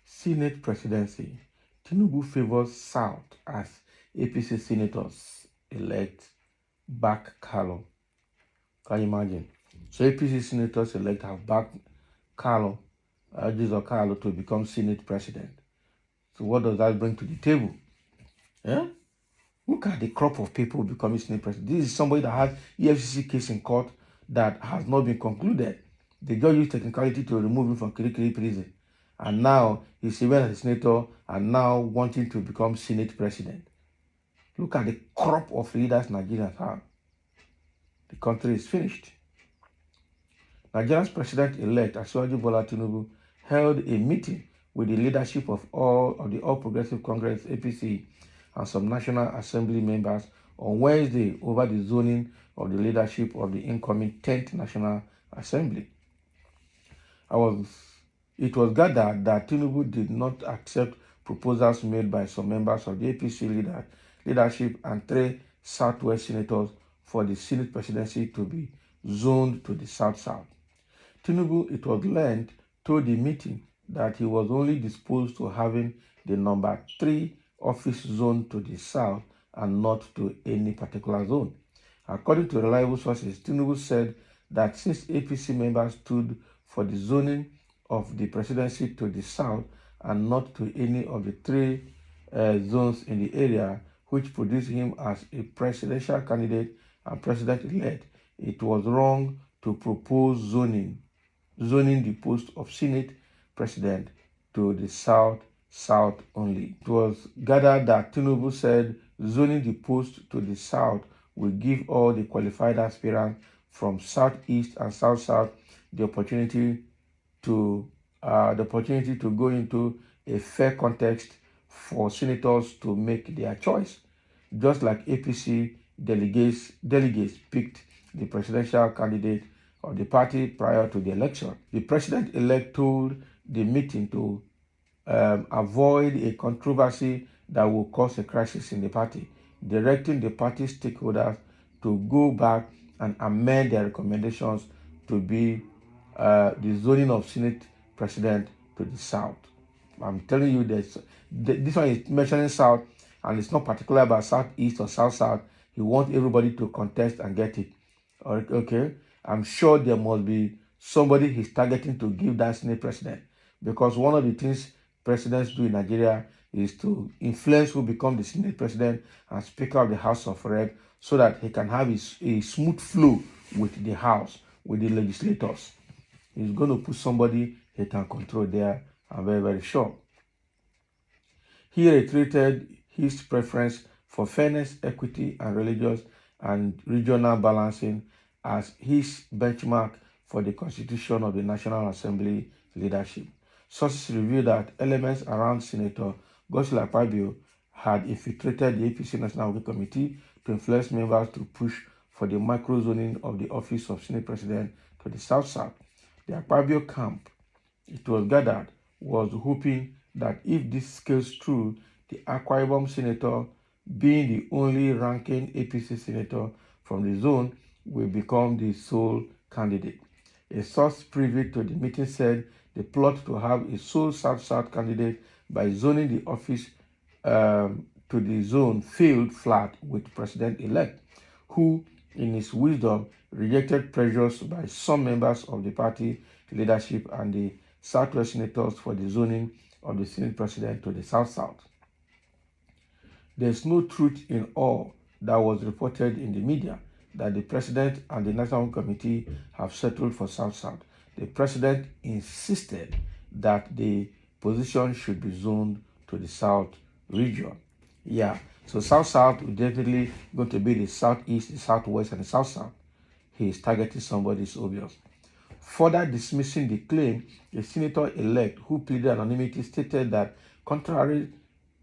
Senate presidency. Tinubu favors South as APC senators elect back Carlo. Can you imagine? So APC senators elect have backed Carlo, Jesus Carlo, to become Senate president. So what does that bring to the table? Yeah? Look at the crop of people becoming Senate president. This is somebody that has EFCC case in court that has not been concluded. The judge used technicality to remove him from Kirikiri prison. And now he's serving as a senator and now wanting to become Senate president. Look at the crop of leaders Nigerians have. The country is finished. Nigeria's president-elect, Asiwaju Bola Tinubu, held a meeting with the leadership of the All Progressive Congress, APC, and some National Assembly members on Wednesday over the zoning of the leadership of the incoming 10th National Assembly. It was gathered that Tinubu did not accept proposals made by some members of the APC leadership and 3 Southwest senators for the Senate presidency to be zoned to the South-South. Tinubu, it was learned, told the meeting that he was only disposed to having the number 3 office zoned to the South and not to any particular zone. According to reliable sources, Tinubu said that since APC members stood for the zoning of the presidency to the South and not to any of the 3 zones in the area, which produced him as a presidential candidate and president-elect, it was wrong to propose zoning the post of Senate president to the South only. It was gathered that Tinubu said zoning the post to the South will give all the qualified aspirants from Southeast and South-South the opportunity to go into a fair context for senators to make their choice, just like APC delegates picked the presidential candidate of the party prior to the election. The president-elect told the meeting to avoid a controversy that will cause a crisis in the party, directing the party stakeholders to go back and amend their recommendations to be the zoning of Senate president to the South. I'm telling you this one is mentioning South, and it's not particular about Southeast or South-South. He wants everybody to contest and get it. Okay? I'm sure there must be somebody he's targeting to give that Senate president, because one of the things presidents do in Nigeria is to influence who become the Senate president and Speaker of the House of Rep, so that he can have a smooth flow with the House, with the legislators. He's going to put somebody he can control there, I'm very, very sure. He reiterated his preference for fairness, equity, and religious and regional balancing as his benchmark for the constitution of the National Assembly leadership. Sources revealed that elements around Senator Godswill Akpabio had infiltrated the APC National Working Committee to influence members to push for the micro-zoning of the office of Senate President to the South-South. The Akpabio camp, it was gathered, was hoping that if this scales through, the Akwa Ibom senator, being the only ranking APC senator from the zone, will become the sole candidate. A source privy to the meeting said the plot to have a sole South-South candidate by zoning the office to the zone failed flat with President-elect, who, in his wisdom, rejected pressures by some members of the party leadership and the Southwest senators for the zoning of the Senate president to the South-South. There is no truth in all that was reported in the media that the president and the National Committee have settled for South-South. The president insisted that the position should be zoned to the South region. Yeah, so South-South is definitely going to be the Southeast, the Southwest, and the South-South. He is targeting somebody, it's obvious. Further dismissing the claim, the senator-elect who pleaded anonymity stated that contrary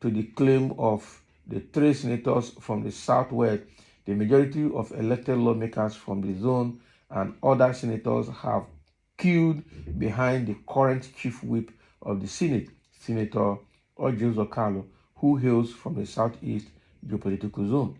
to the claim of the 3 senators from the Southwest, the majority of elected lawmakers from the zone and other senators have queued behind the current chief whip of the Senate, Senator Ojo Carlo, who hails from the Southeast geopolitical zone.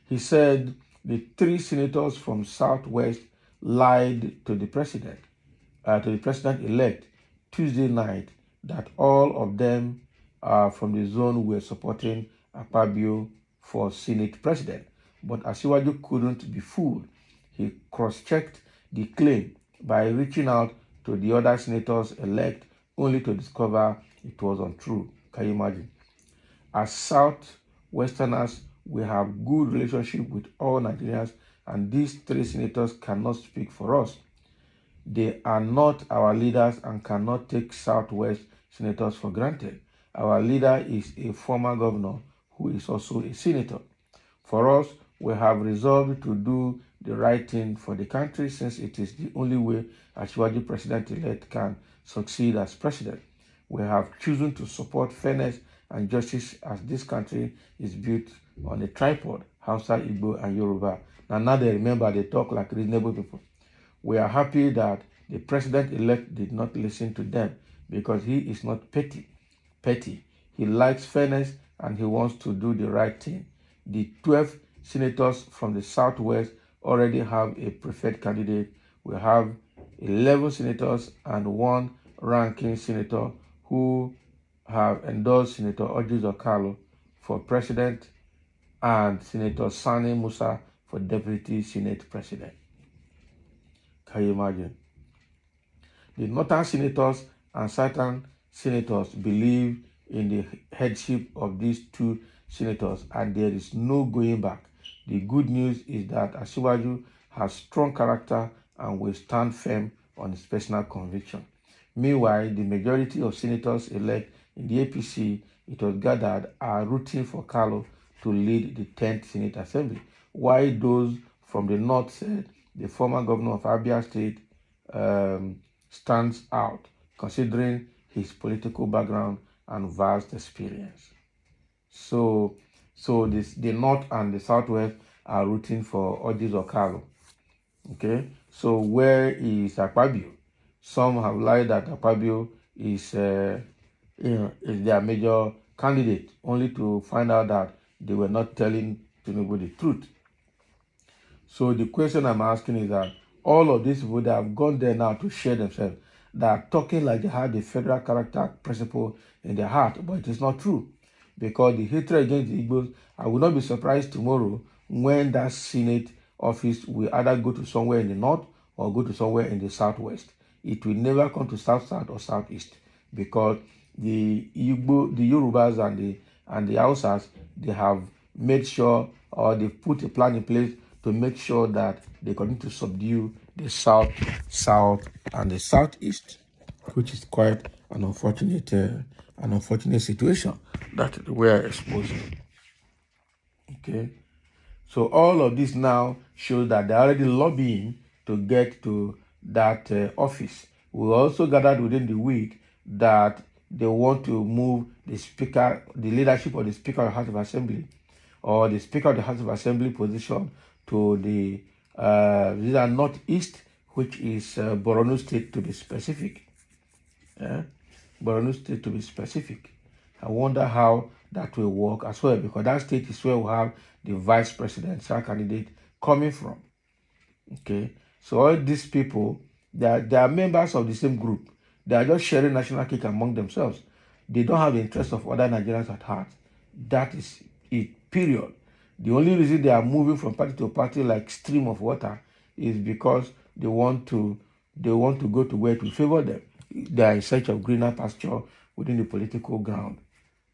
He said the 3 senators from Southwest lied to the president-elect Tuesday night that all of them from the zone were supporting Akpabio for Senate president. But Asiwaju couldn't be fooled. He cross-checked the claim by reaching out to the other senators-elect only to discover it was untrue. Can you imagine? As Southwesterners, we have good relationship with all Nigerians, and these three senators cannot speak for us. They are not our leaders and cannot take Southwest senators for granted. Our leader is a former governor who is also a senator. For us, we have resolved to do the right thing for the country, since it is the only way Asiwaju president-elect can succeed as president. We have chosen to support fairness and justice, as this country is built on a tripod: Hausa, Igbo, and Yoruba. Now they remember, they talk like reasonable people. We are happy that the president-elect did not listen to them, because he is not petty. He likes fairness and he wants to do the right thing. The 12 senators from the Southwest already have a preferred candidate. We have 11 senators and one ranking senator who have endorsed Senator Orji Zakalo for president and Senator Sani Musa for deputy Senate president. Can you imagine? The northern senators and southern senators believe in the headship of these two senators, and there is no going back. The good news is that Asiwaju has strong character and will stand firm on his personal conviction. Meanwhile, the majority of senators elect in the APC, it was gathered, are rooting for Carlo to lead the 10th Senate Assembly, while those from the north said the former governor of Abia State stands out, considering his political background and vast experience. So the north and the southwest are rooting for Orji Zakalo. Okay, so where is Akpabio? Some have lied that Akpabio is their major candidate, only to find out that they were not telling Tinubu the truth. So the question I'm asking is that all of these people that have gone there now to share themselves, that are talking like they have the federal character principle in their heart, but it is not true. Because the hatred against the Igbos, I will not be surprised tomorrow when that Senate office will either go to somewhere in the north or go to somewhere in the southwest. It will never come to south or southeast, because the Igbo, the Yorubas and the Hausas, they have made sure, or they put a plan in place to make sure that they continue to subdue the south, and the southeast, which is quite an unfortunate situation that we are exposing. Okay, so all of this now shows that they're already lobbying to get to that office. We also gathered within the week that they want to move the speaker, the leadership of the Speaker of the House of Assembly, or the Speaker of the House of Assembly position, to the northeast, which is Borno State, to be specific. Borno State, to be specific. I wonder how that will work as well, because that state is where we have the vice presidential candidate coming from. Okay, so all these people, they are members of the same group. They are just sharing national cake among themselves. They don't have the interest of other Nigerians at heart. That is it, period. The only reason they are moving from party to party like stream of water is because they want to go to where it will favor them. They are in search of greener pasture within the political ground.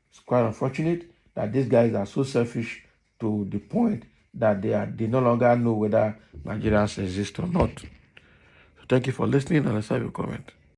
It's quite unfortunate that these guys are so selfish to the point that they no longer know whether Nigerians exist or not. So thank you for listening, and let's have your comment.